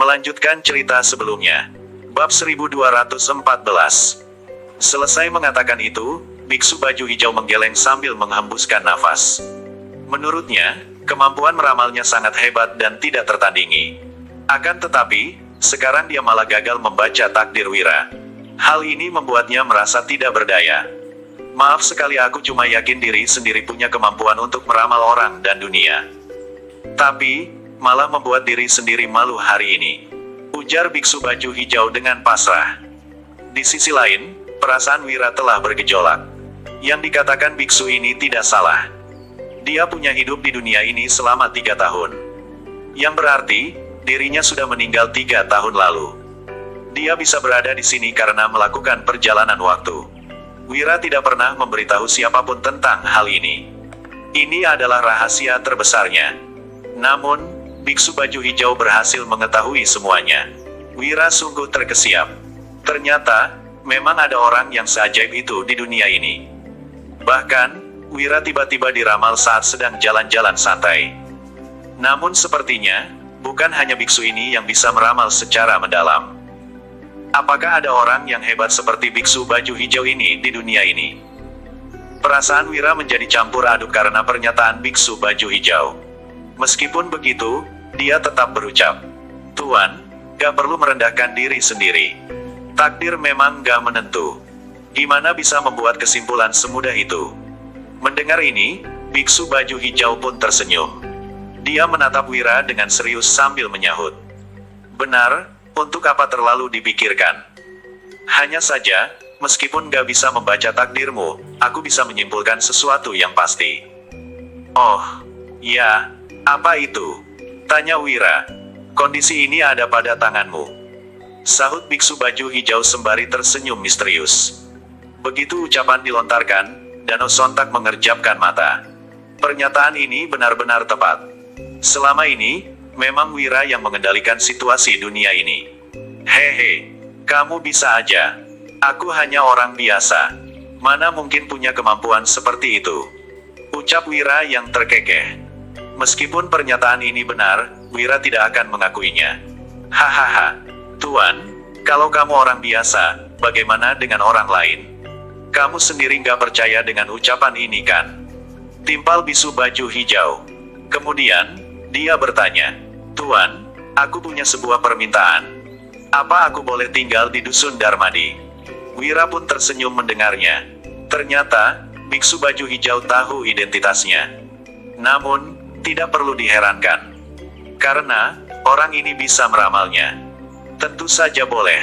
Melanjutkan cerita sebelumnya. Bab 1214. Selesai mengatakan itu, biksu baju hijau menggeleng sambil menghembuskan nafas. Menurutnya, kemampuan meramalnya sangat hebat dan tidak tertandingi. Akan tetapi, sekarang dia malah gagal membaca takdir Wira. Hal ini membuatnya merasa tidak berdaya. Maaf sekali, aku cuma yakin diri sendiri punya kemampuan untuk meramal orang dan dunia. Tapi, malah membuat diri sendiri malu hari ini. Ujar biksu baju hijau dengan pasrah. Di sisi lain, perasaan Wira telah bergejolak. Yang dikatakan biksu ini tidak salah. Dia punya hidup di dunia ini selama 3 tahun. Yang berarti, dirinya sudah meninggal 3 tahun lalu. Dia bisa berada di sini karena melakukan perjalanan waktu. Wira tidak pernah memberitahu siapapun tentang hal ini. Ini adalah rahasia terbesarnya. Namun, biksu baju hijau berhasil mengetahui semuanya. Wira sungguh terkesiap. Ternyata, memang ada orang yang seajaib itu di dunia ini. Bahkan, Wira tiba-tiba diramal saat sedang jalan-jalan santai. Namun sepertinya, bukan hanya biksu ini yang bisa meramal secara mendalam. Apakah ada orang yang hebat seperti biksu baju hijau ini di dunia ini? Perasaan Wira menjadi campur aduk karena pernyataan biksu baju hijau. Meskipun begitu, dia tetap berucap, "Tuan, gak perlu merendahkan diri sendiri. Takdir memang gak menentu. Gimana bisa membuat kesimpulan semudah itu?" Mendengar ini, biksu baju hijau pun tersenyum. Dia menatap Wira dengan serius sambil menyahut. "Benar, untuk apa terlalu dipikirkan? Hanya saja, meskipun gak bisa membaca takdirmu, aku bisa menyimpulkan sesuatu yang pasti." "Oh, ya. Apa itu?" tanya Wira. "Kondisi ini ada pada tanganmu," sahut biksu baju hijau sembari tersenyum misterius. Begitu ucapan dilontarkan, Dano sontak mengerjapkan mata. Pernyataan ini benar-benar tepat. Selama ini, memang Wira yang mengendalikan situasi dunia ini. "Hehe, kamu bisa aja. Aku hanya orang biasa. Mana mungkin punya kemampuan seperti itu?" ucap Wira yang terkekeh. Meskipun pernyataan ini benar, Wira tidak akan mengakuinya. "Hahaha, Tuan, kalau kamu orang biasa, bagaimana dengan orang lain? Kamu sendiri nggak percaya dengan ucapan ini kan?" timpal bisu baju hijau. Kemudian, dia bertanya, "Tuan, aku punya sebuah permintaan. Apa aku boleh tinggal di dusun Darmadi?" Wira pun tersenyum mendengarnya. Ternyata, biksu baju hijau tahu identitasnya. Namun, tidak perlu diherankan. Karena, orang ini bisa meramalnya. "Tentu saja boleh,"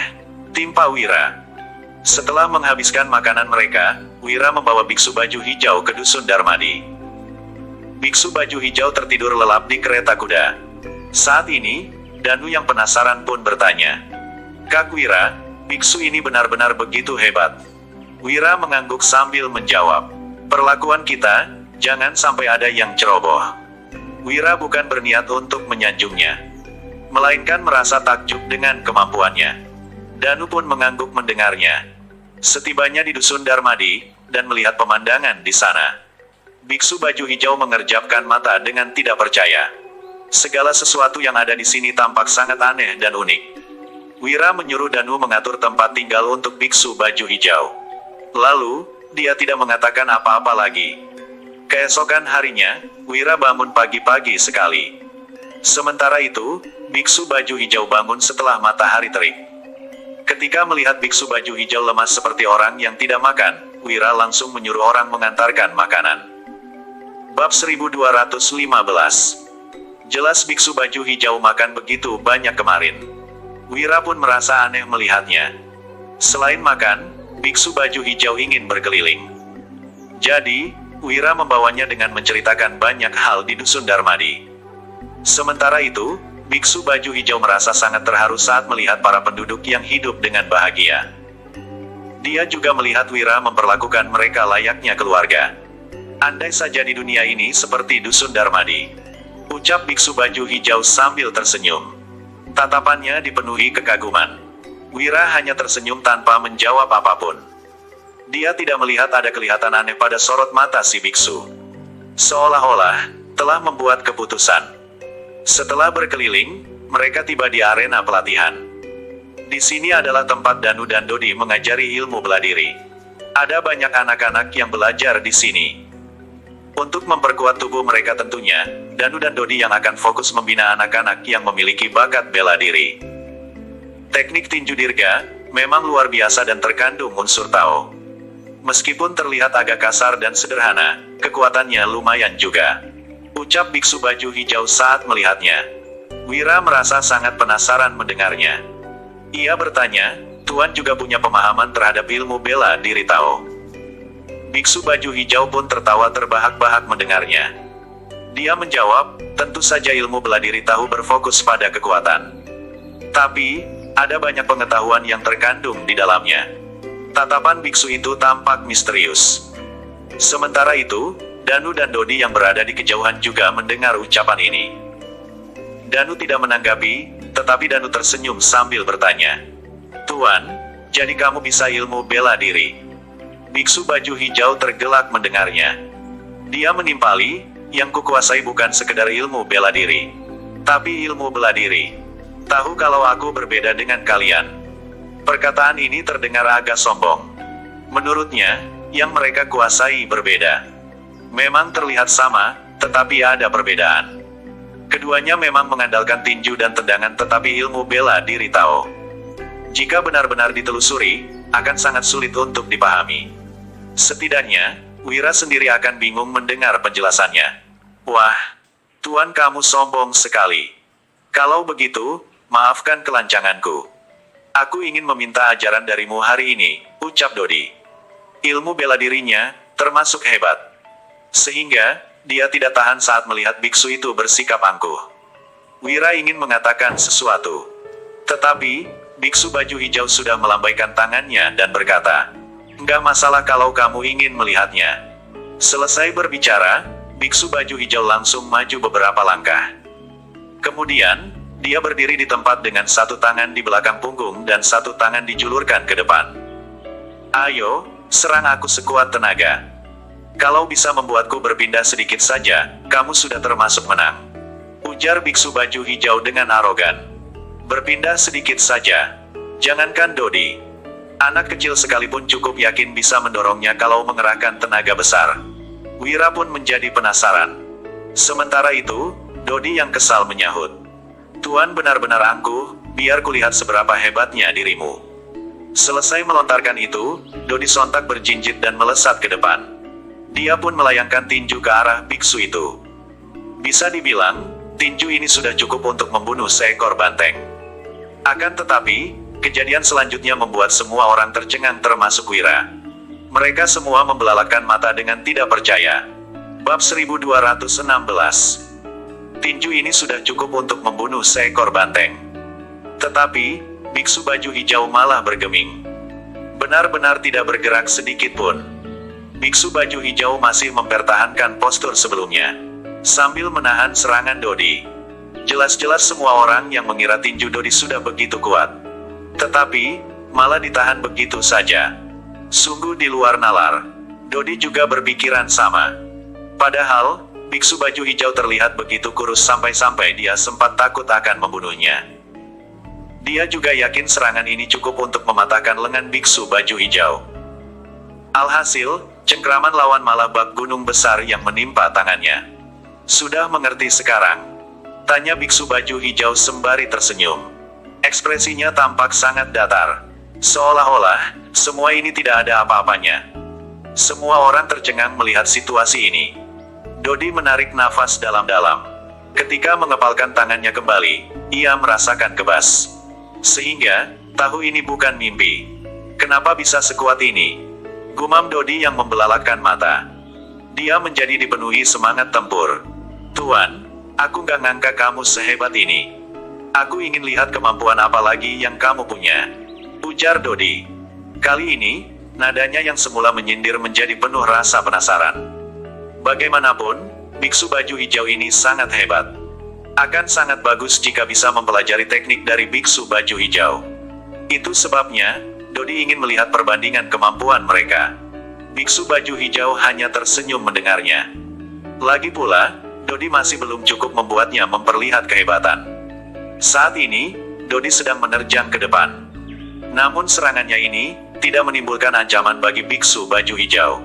timpa Wira. Setelah menghabiskan makanan mereka, Wira membawa biksu baju hijau ke dusun Darmadi. Biksu baju hijau tertidur lelap di kereta kuda. Saat ini, Danu yang penasaran pun bertanya, "Kak Wira, biksu ini benar-benar begitu hebat?" Wira mengangguk sambil menjawab, "Perlakuan kita, jangan sampai ada yang ceroboh." Wira bukan berniat untuk menyanjungnya, melainkan merasa takjub dengan kemampuannya. Danu pun mengangguk mendengarnya. Setibanya di dusun Darmadi, dan melihat pemandangan di sana, biksu baju hijau mengerjapkan mata dengan tidak percaya. Segala sesuatu yang ada di sini tampak sangat aneh dan unik. Wira menyuruh Danu mengatur tempat tinggal untuk biksu baju hijau. Lalu, dia tidak mengatakan apa-apa lagi. Keesokan harinya, Wira bangun pagi-pagi sekali. Sementara itu, biksu baju hijau bangun setelah matahari terik. Ketika melihat biksu baju hijau lemas seperti orang yang tidak makan, Wira langsung menyuruh orang mengantarkan makanan. Bab 1215. Jelas biksu baju hijau makan begitu banyak kemarin. Wira pun merasa aneh melihatnya. Selain makan, biksu baju hijau ingin berkeliling. Jadi, Wira membawanya dengan menceritakan banyak hal di dusun Darmadi. Sementara itu, biksu baju hijau merasa sangat terharu saat melihat para penduduk yang hidup dengan bahagia. Dia juga melihat Wira memperlakukan mereka layaknya keluarga. "Andai saja di dunia ini seperti dusun Darmadi," ucap biksu baju hijau sambil tersenyum. Tatapannya dipenuhi kekaguman. Wira hanya tersenyum tanpa menjawab apapun. Dia tidak melihat ada kelihatan aneh pada sorot mata si biksu. Seolah-olah telah membuat keputusan. Setelah berkeliling, mereka tiba di arena pelatihan. Di sini adalah tempat Danu dan Dodi mengajari ilmu bela diri. Ada banyak anak-anak yang belajar di sini. Untuk memperkuat tubuh mereka tentunya, Danu dan Dodi yang akan fokus membina anak-anak yang memiliki bakat bela diri. Teknik tinju dirga memang luar biasa dan terkandung unsur Tao. Meskipun terlihat agak kasar dan sederhana, kekuatannya lumayan juga. Ucap biksu baju hijau saat melihatnya. Wira merasa sangat penasaran mendengarnya. Ia bertanya, Tuan juga punya pemahaman terhadap ilmu bela diri Tao. Biksu baju hijau pun tertawa terbahak-bahak mendengarnya. Dia menjawab, tentu saja ilmu bela diri Tao berfokus pada kekuatan. Tapi, ada banyak pengetahuan yang terkandung di dalamnya. Tatapan biksu itu tampak misterius. Sementara itu, Danu dan Dodi yang berada di kejauhan juga mendengar ucapan ini. Danu tidak menanggapi, tetapi Danu tersenyum sambil bertanya, Tuan, jadi kamu bisa ilmu bela diri? Biksu baju hijau tergelak mendengarnya. Dia menimpali, yang kukuasai bukan sekedar ilmu bela diri, tapi ilmu bela diri. Tahu kalau aku berbeda dengan kalian. Perkataan ini terdengar agak sombong. Menurutnya, yang mereka kuasai berbeda. Memang terlihat sama, tetapi ada perbedaan. Keduanya memang mengandalkan tinju dan tendangan tetapi ilmu bela diri Tao. Jika benar-benar ditelusuri, akan sangat sulit untuk dipahami. Setidaknya, Wira sendiri akan bingung mendengar penjelasannya. Wah, Tuan kamu sombong sekali. Kalau begitu, maafkan kelancanganku. Aku ingin meminta ajaran darimu hari ini, ucap Dodi. Ilmu bela dirinya termasuk hebat. Sehingga, dia tidak tahan saat melihat biksu itu bersikap angkuh. Wira ingin mengatakan sesuatu. Tetapi, biksu baju hijau sudah melambaikan tangannya dan berkata, "Enggak masalah kalau kamu ingin melihatnya." Selesai berbicara, biksu baju hijau langsung maju beberapa langkah. Kemudian, dia berdiri di tempat dengan satu tangan di belakang punggung dan satu tangan dijulurkan ke depan. Ayo, serang aku sekuat tenaga. Kalau bisa membuatku berpindah sedikit saja, kamu sudah termasuk menang. Ujar biksu baju hijau dengan arogan. Berpindah sedikit saja. Jangankan Dodi. Anak kecil sekalipun cukup yakin bisa mendorongnya kalau mengerahkan tenaga besar. Wira pun menjadi penasaran. Sementara itu, Dodi yang kesal menyahut. Tuan benar-benar angkuh, biar kulihat seberapa hebatnya dirimu. Selesai melontarkan itu, Dodi sontak berjinjit dan melesat ke depan. Dia pun melayangkan tinju ke arah biksu itu. Bisa dibilang, tinju ini sudah cukup untuk membunuh seekor banteng. Akan tetapi, kejadian selanjutnya membuat semua orang tercengang termasuk Wira. Mereka semua membelalakan mata dengan tidak percaya. Bab 1216. Tinju ini sudah cukup untuk membunuh seekor banteng. Tetapi, biksu baju hijau malah bergeming. Benar-benar tidak bergerak sedikit pun. Biksu baju hijau masih mempertahankan postur sebelumnya, sambil menahan serangan Dodi. Jelas-jelas semua orang yang mengira tinju Dodi sudah begitu kuat. Tetapi, malah ditahan begitu saja. Sungguh di luar nalar. Dodi juga berpikiran sama. Padahal, biksu baju hijau terlihat begitu kurus sampai-sampai dia sempat takut akan membunuhnya. Dia juga yakin serangan ini cukup untuk mematahkan lengan biksu baju hijau. Alhasil, cengkraman lawan malah bak gunung besar yang menimpa tangannya. Sudah mengerti sekarang? Tanya biksu baju hijau sembari tersenyum. Ekspresinya tampak sangat datar. Seolah-olah, semua ini tidak ada apa-apanya. Semua orang tercengang melihat situasi ini. Dodi menarik nafas dalam-dalam. Ketika mengepalkan tangannya kembali, ia merasakan kebas. Sehingga, tahu ini bukan mimpi. Kenapa bisa sekuat ini? Gumam Dodi yang membelalakan mata. Dia menjadi dipenuhi semangat tempur. Tuan, aku nggak ngangka kamu sehebat ini. Aku ingin lihat kemampuan apa lagi yang kamu punya. Ujar Dodi. Kali ini, nadanya yang semula menyindir menjadi penuh rasa penasaran. Bagaimanapun, biksu baju hijau ini sangat hebat. Akan sangat bagus jika bisa mempelajari teknik dari biksu baju hijau. Itu sebabnya, Dodi ingin melihat perbandingan kemampuan mereka. Biksu baju hijau hanya tersenyum mendengarnya. Lagi pula, Dodi masih belum cukup membuatnya memperlihat kehebatan. Saat ini, Dodi sedang menerjang ke depan. Namun serangannya ini tidak menimbulkan ancaman bagi biksu baju hijau.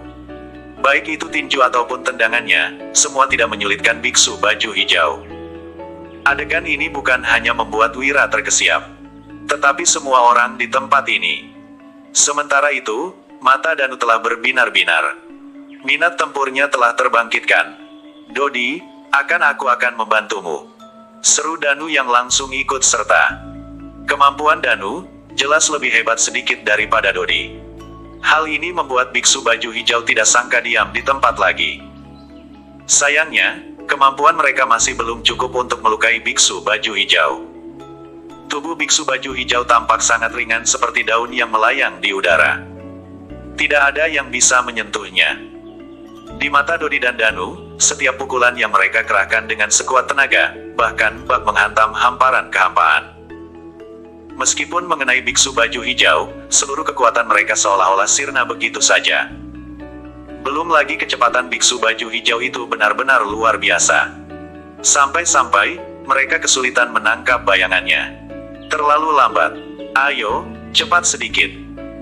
Baik itu tinju ataupun tendangannya, semua tidak menyulitkan biksu baju hijau. Adegan ini bukan hanya membuat Wira terkesiap, tetapi semua orang di tempat ini. Sementara itu, mata Danu telah berbinar-binar. Minat tempurnya telah terbangkitkan. "Dodi, aku akan membantumu," seru Danu yang langsung ikut serta. Kemampuan Danu jelas lebih hebat sedikit daripada Dodi. Hal ini membuat biksu baju hijau tidak sangka diam di tempat lagi. Sayangnya, kemampuan mereka masih belum cukup untuk melukai biksu baju hijau. Tubuh biksu baju hijau tampak sangat ringan seperti daun yang melayang di udara. Tidak ada yang bisa menyentuhnya. Di mata Dodi dan Danu, setiap pukulan yang mereka kerahkan dengan sekuat tenaga, bahkan bak menghantam hamparan kehampaan. Meskipun mengenai biksu baju hijau, seluruh kekuatan mereka seolah-olah sirna begitu saja. Belum lagi kecepatan biksu baju hijau itu benar-benar luar biasa. Sampai-sampai, mereka kesulitan menangkap bayangannya. "Terlalu lambat. Ayo, cepat sedikit,"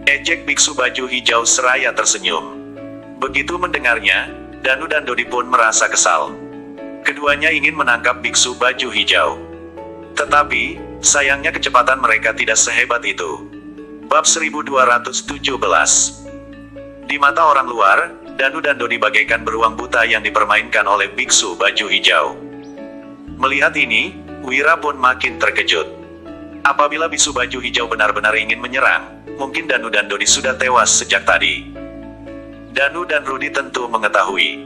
ejek biksu baju hijau seraya tersenyum. Begitu mendengarnya, Danu dan Dodi pun merasa kesal. Keduanya ingin menangkap biksu baju hijau. Tetapi, sayangnya kecepatan mereka tidak sehebat itu. Bab 1217. Di mata orang luar, Danu dan Dodi bagaikan beruang buta yang dipermainkan oleh biksu baju hijau. Melihat ini, Wira pun makin terkejut. Apabila biksu baju hijau benar-benar ingin menyerang, mungkin Danu dan Dodi sudah tewas sejak tadi. Danu dan Rudi tentu mengetahui.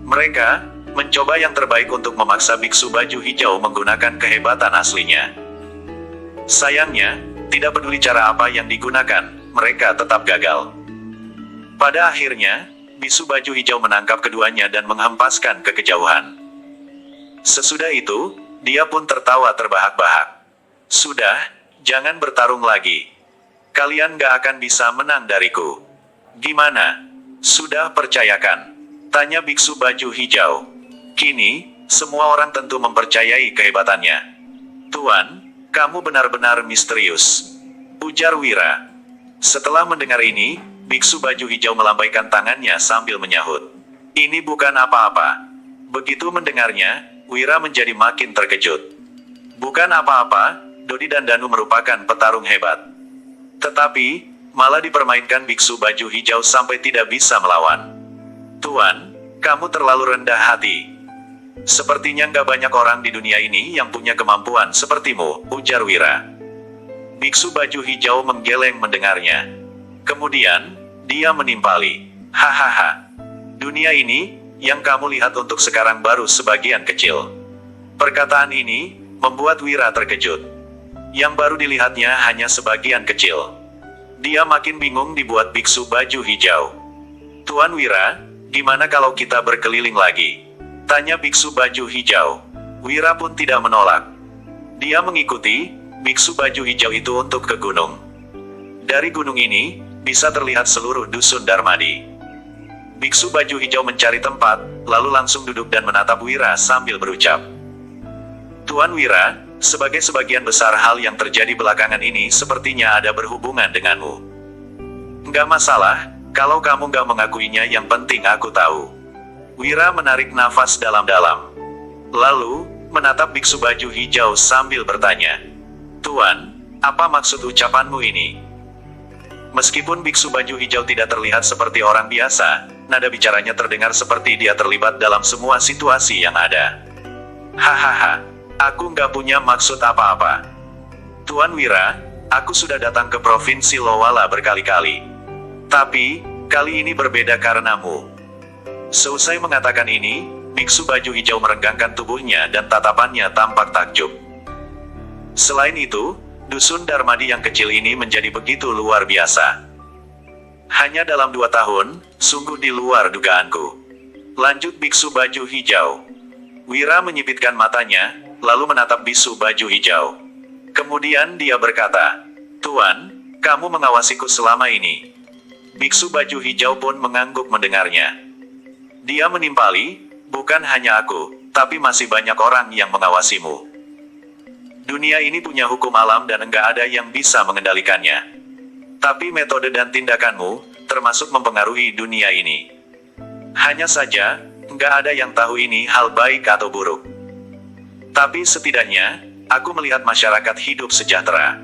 Mereka mencoba yang terbaik untuk memaksa biksu baju hijau menggunakan kehebatan aslinya. Sayangnya, tidak peduli cara apa yang digunakan, mereka tetap gagal. Pada akhirnya, biksu baju hijau menangkap keduanya dan menghempaskan ke kejauhan. Sesudah itu, dia pun tertawa terbahak-bahak. "Sudah, jangan bertarung lagi. Kalian gak akan bisa menang dariku. Gimana? Sudah percayakan?" tanya biksu baju hijau. Kini, semua orang tentu mempercayai kehebatannya. "Tuan, kamu benar-benar misterius," ujar Wira. Setelah mendengar ini, biksu baju hijau melambaikan tangannya sambil menyahut. "Ini bukan apa-apa." Begitu mendengarnya, Wira menjadi makin terkejut. Bukan apa-apa, Dodi dan Danu merupakan petarung hebat. Tetapi, malah dipermainkan biksu baju hijau sampai tidak bisa melawan. "Tuan, kamu terlalu rendah hati. Sepertinya nggak banyak orang di dunia ini yang punya kemampuan sepertimu," ujar Wira. Biksu baju hijau menggeleng mendengarnya. Kemudian, dia menimpali. "Hahaha. Dunia ini, yang kamu lihat untuk sekarang baru sebagian kecil." Perkataan ini membuat Wira terkejut. Yang baru dilihatnya hanya sebagian kecil. Dia makin bingung dibuat biksu baju hijau. "Tuan Wira, gimana kalau kita berkeliling lagi?" tanya biksu baju hijau. Wira pun tidak menolak. Dia mengikuti biksu baju hijau itu untuk ke gunung. Dari gunung ini, bisa terlihat seluruh dusun Darmadi. Biksu baju hijau mencari tempat, lalu langsung duduk dan menatap Wira sambil berucap, "Tuan Wira, sebagai sebagian besar hal yang terjadi belakangan ini sepertinya ada berhubungan denganmu. Nggak masalah, kalau kamu nggak mengakuinya, yang penting aku tahu." Wira menarik nafas dalam-dalam. Lalu, menatap biksu baju hijau sambil bertanya, "Tuan, apa maksud ucapanmu ini?" Meskipun biksu baju hijau tidak terlihat seperti orang biasa, nada bicaranya terdengar seperti dia terlibat dalam semua situasi yang ada. "Hahaha. Aku nggak punya maksud apa-apa. Tuan Wira, aku sudah datang ke Provinsi Lowala berkali-kali. Tapi, kali ini berbeda karenamu." Seusai mengatakan ini, biksu baju hijau merenggangkan tubuhnya dan tatapannya tampak takjub. Selain itu, dusun Darmadi yang kecil ini menjadi begitu luar biasa. "Hanya dalam 2 tahun, sungguh di luar dugaanku," lanjut biksu baju hijau. Wira menyipitkan matanya, lalu menatap biksu baju hijau. Kemudian dia berkata, "Tuan, kamu mengawasiku selama ini." Biksu baju hijau pun mengangguk mendengarnya. Dia menimpali, "Bukan hanya aku, tapi masih banyak orang yang mengawasimu." Dunia ini punya hukum alam dan enggak ada yang bisa mengendalikannya. Tapi metode dan tindakanmu, termasuk mempengaruhi dunia ini. Hanya saja, enggak ada yang tahu ini hal baik atau buruk. Tapi setidaknya, aku melihat masyarakat hidup sejahtera.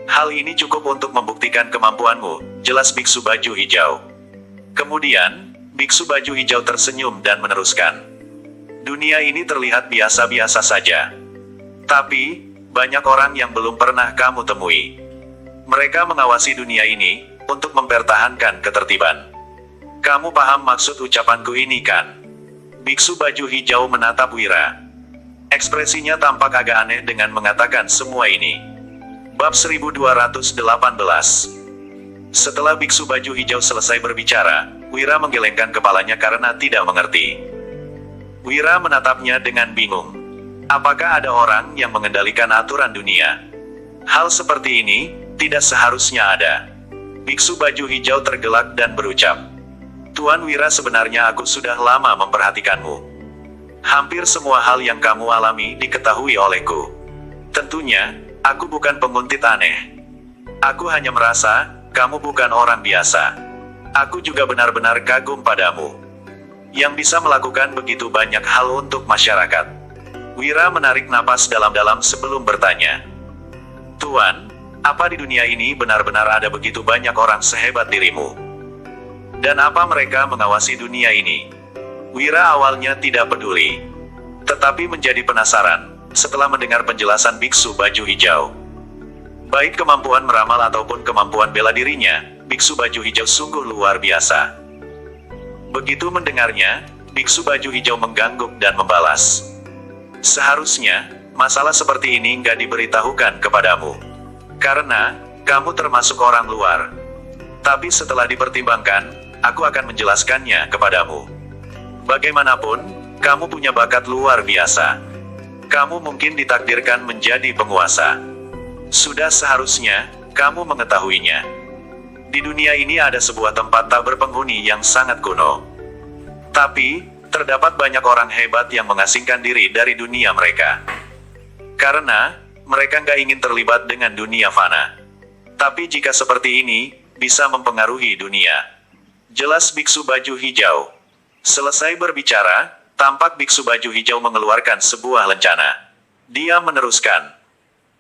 Hal ini cukup untuk membuktikan kemampuanmu, jelas biksu baju hijau. Kemudian, biksu baju hijau tersenyum dan meneruskan. Dunia ini terlihat biasa-biasa saja. Tapi, banyak orang yang belum pernah kamu temui. Mereka mengawasi dunia ini, untuk mempertahankan ketertiban. Kamu paham maksud ucapanku ini kan? Biksu baju hijau menatap Wira. Ekspresinya tampak agak aneh dengan mengatakan semua ini. Bab 1218. Setelah biksu baju hijau selesai berbicara, Wira menggelengkan kepalanya karena tidak mengerti. Wira menatapnya dengan bingung. Apakah ada orang yang mengendalikan aturan dunia? Hal seperti ini, tidak seharusnya ada. Biksu baju hijau tergelak dan berucap. Tuan Wira, sebenarnya aku sudah lama memperhatikanmu. Hampir semua hal yang kamu alami diketahui olehku. Tentunya, aku bukan penguntit aneh. Aku hanya merasa, kamu bukan orang biasa. Aku juga benar-benar kagum padamu. Yang bisa melakukan begitu banyak hal untuk masyarakat. Wira menarik napas dalam-dalam sebelum bertanya. Tuan, apa di dunia ini benar-benar ada begitu banyak orang sehebat dirimu? Dan apa mereka mengawasi dunia ini? Wira awalnya tidak peduli. Tetapi menjadi penasaran, setelah mendengar penjelasan biksu baju hijau. Baik kemampuan meramal ataupun kemampuan bela dirinya, biksu baju hijau sungguh luar biasa. Begitu mendengarnya, biksu baju hijau mengangguk dan membalas. Seharusnya, masalah seperti ini nggak diberitahukan kepadamu. Karena, kamu termasuk orang luar. Tapi setelah dipertimbangkan, aku akan menjelaskannya kepadamu. Bagaimanapun, kamu punya bakat luar biasa. Kamu mungkin ditakdirkan menjadi penguasa. Sudah seharusnya, kamu mengetahuinya. Di dunia ini ada sebuah tempat tak berpenghuni yang sangat kuno. Tapi, terdapat banyak orang hebat yang mengasingkan diri dari dunia mereka. Karena, mereka nggak ingin terlibat dengan dunia fana. Tapi jika seperti ini, bisa mempengaruhi dunia. Jelas biksu baju hijau. Selesai berbicara, tampak biksu baju hijau mengeluarkan sebuah lencana. Dia meneruskan.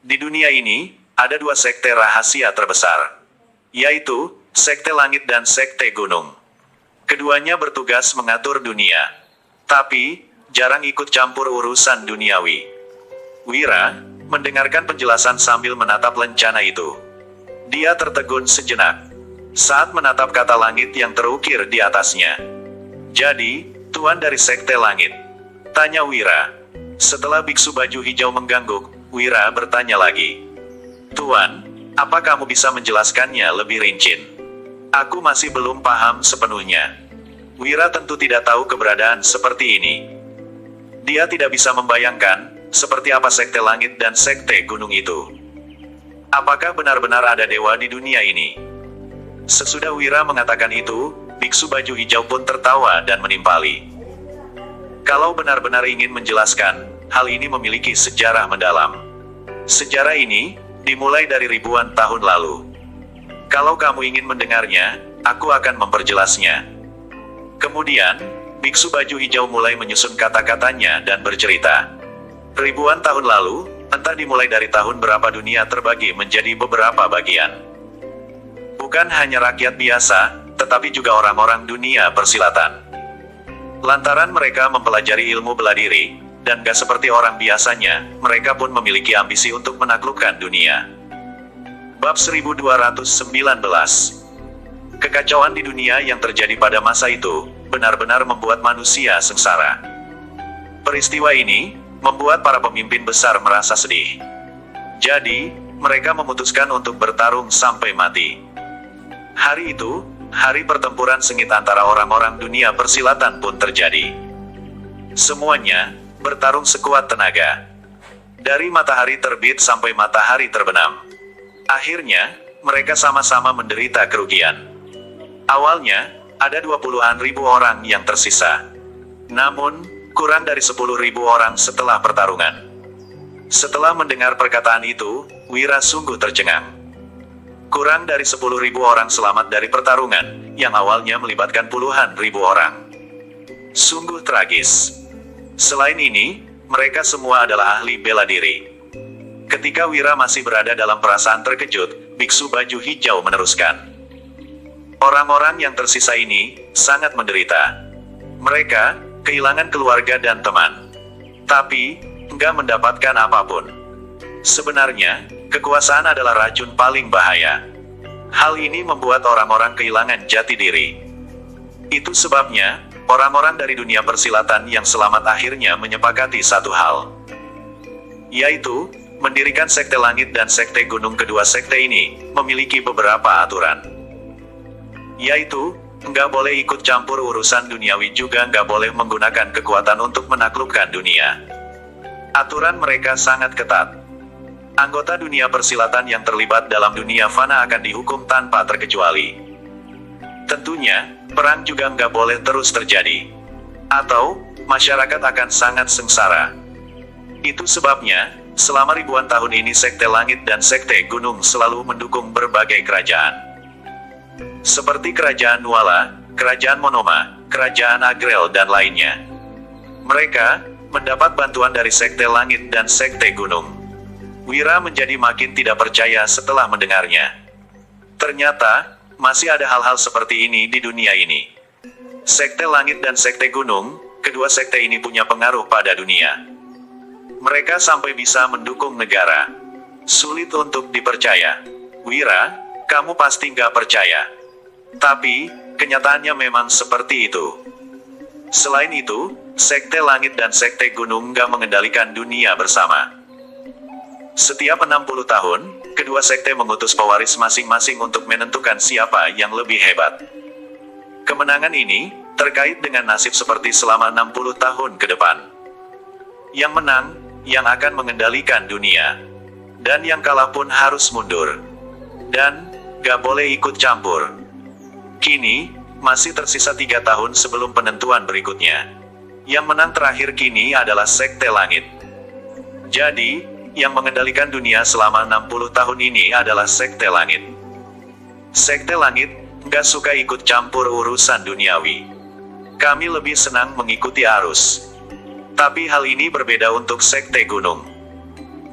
Di dunia ini, ada dua sekte rahasia terbesar. Yaitu, sekte langit dan sekte gunung. Keduanya bertugas mengatur dunia. Tapi, jarang ikut campur urusan duniawi. Wira, mendengarkan penjelasan sambil menatap lencana itu. Dia tertegun sejenak. Saat menatap kata langit yang terukir di atasnya. Jadi, Tuan dari sekte langit? Tanya Wira. Setelah biksu baju hijau mengangguk, Wira bertanya lagi. Tuan, apa kamu bisa menjelaskannya lebih rinci? Aku masih belum paham sepenuhnya. Wira tentu tidak tahu keberadaan seperti ini. Dia tidak bisa membayangkan, seperti apa sekte langit dan sekte gunung itu. Apakah benar-benar ada dewa di dunia ini? Sesudah Wira mengatakan itu, biksu baju hijau pun tertawa dan menimpali. Kalau benar-benar ingin menjelaskan, hal ini memiliki sejarah mendalam. Sejarah ini dimulai dari ribuan tahun lalu. Kalau kamu ingin mendengarnya, aku akan memperjelasnya. Kemudian, biksu baju hijau mulai menyusun kata-katanya dan bercerita. Ribuan tahun lalu, entah dimulai dari tahun berapa dunia terbagi menjadi beberapa bagian. Bukan hanya rakyat biasa, tetapi juga orang-orang dunia persilatan. Lantaran mereka mempelajari ilmu bela diri, dan gak seperti orang biasanya, mereka pun memiliki ambisi untuk menaklukkan dunia. Bab 1219. Kekacauan di dunia yang terjadi pada masa itu, benar-benar membuat manusia sengsara. Peristiwa ini, membuat para pemimpin besar merasa sedih. Jadi, mereka memutuskan untuk bertarung sampai mati. Hari itu, hari pertempuran sengit antara orang-orang dunia persilatan pun terjadi. Semuanya bertarung sekuat tenaga. Dari matahari terbit sampai matahari terbenam. Akhirnya, mereka sama-sama menderita kerugian. Awalnya, ada 20-an ribu orang yang tersisa. Namun, kurang dari 10.000 orang setelah pertarungan. Setelah mendengar perkataan itu, Wira sungguh tercengang. Kurang dari 10.000 orang selamat dari pertarungan, yang awalnya melibatkan puluhan ribu orang. Sungguh tragis. Selain ini, mereka semua adalah ahli bela diri. Ketika Wira masih berada dalam perasaan terkejut, biksu baju hijau meneruskan. Orang-orang yang tersisa ini, sangat menderita. Mereka, kehilangan keluarga dan teman. Tapi, enggak mendapatkan apapun. Sebenarnya, kekuasaan adalah racun paling bahaya. Hal ini membuat orang-orang kehilangan jati diri. Itu sebabnya, orang-orang dari dunia persilatan yang selamat akhirnya menyepakati satu hal. Yaitu, mendirikan sekte langit dan sekte gunung. Kedua sekte ini, memiliki beberapa aturan. Yaitu, nggak boleh ikut campur urusan duniawi, juga nggak boleh menggunakan kekuatan untuk menaklukkan dunia. Aturan mereka sangat ketat. Anggota dunia persilatan yang terlibat dalam dunia fana akan dihukum tanpa terkecuali. Tentunya, perang juga nggak boleh terus terjadi. Atau, masyarakat akan sangat sengsara. Itu sebabnya, selama ribuan tahun ini sekte langit dan sekte gunung selalu mendukung berbagai kerajaan. Seperti kerajaan Nuala, kerajaan Monoma, kerajaan Agrel dan lainnya. Mereka, mendapat bantuan dari sekte langit dan sekte gunung. Wira menjadi makin tidak percaya setelah mendengarnya. Ternyata, masih ada hal-hal seperti ini di dunia ini. Sekte langit dan sekte gunung, kedua sekte ini punya pengaruh pada dunia. Mereka sampai bisa mendukung negara. Sulit untuk dipercaya. Wira, kamu pasti nggak percaya. Tapi, kenyataannya memang seperti itu. Selain itu, sekte langit dan sekte gunung nggak mengendalikan dunia bersama. Setiap 60 tahun, kedua sekte mengutus pewaris masing-masing untuk menentukan siapa yang lebih hebat. Kemenangan ini, terkait dengan nasib seperti selama 60 tahun ke depan. Yang menang, yang akan mengendalikan dunia. Dan yang kalah pun harus mundur. Dan, gak boleh ikut campur. Kini, masih tersisa 3 tahun sebelum penentuan berikutnya. Yang menang terakhir kini adalah sekte langit. Jadi, yang mengendalikan dunia selama 60 tahun ini adalah sekte langit. Sekte langit, nggak suka ikut campur urusan duniawi. Kami lebih senang mengikuti arus. Tapi hal ini berbeda untuk sekte gunung.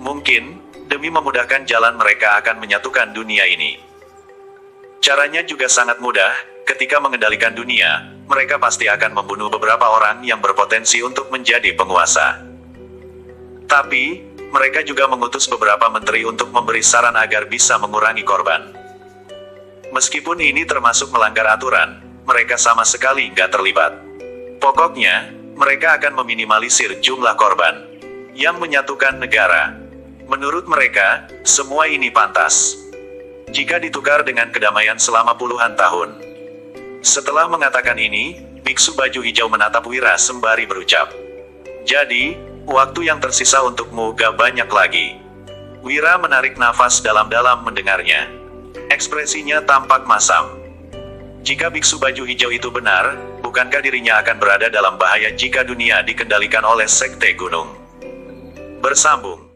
Mungkin, demi memudahkan jalan mereka akan menyatukan dunia ini. Caranya juga sangat mudah, ketika mengendalikan dunia, mereka pasti akan membunuh beberapa orang yang berpotensi untuk menjadi penguasa. Tapi, mereka juga mengutus beberapa menteri untuk memberi saran agar bisa mengurangi korban. Meskipun ini termasuk melanggar aturan, mereka sama sekali nggak terlibat. Pokoknya, mereka akan meminimalisir jumlah korban yang menyatukan negara. Menurut mereka, semua ini pantas jika ditukar dengan kedamaian selama puluhan tahun. Setelah mengatakan ini, biksu baju hijau menatap Wira sembari berucap, "Jadi, waktu yang tersisa untukmu gak banyak lagi." Wira menarik nafas dalam-dalam mendengarnya. Ekspresinya tampak masam. Jika biksu baju hijau itu benar, bukankah dirinya akan berada dalam bahaya jika dunia dikendalikan oleh sekte gunung? Bersambung.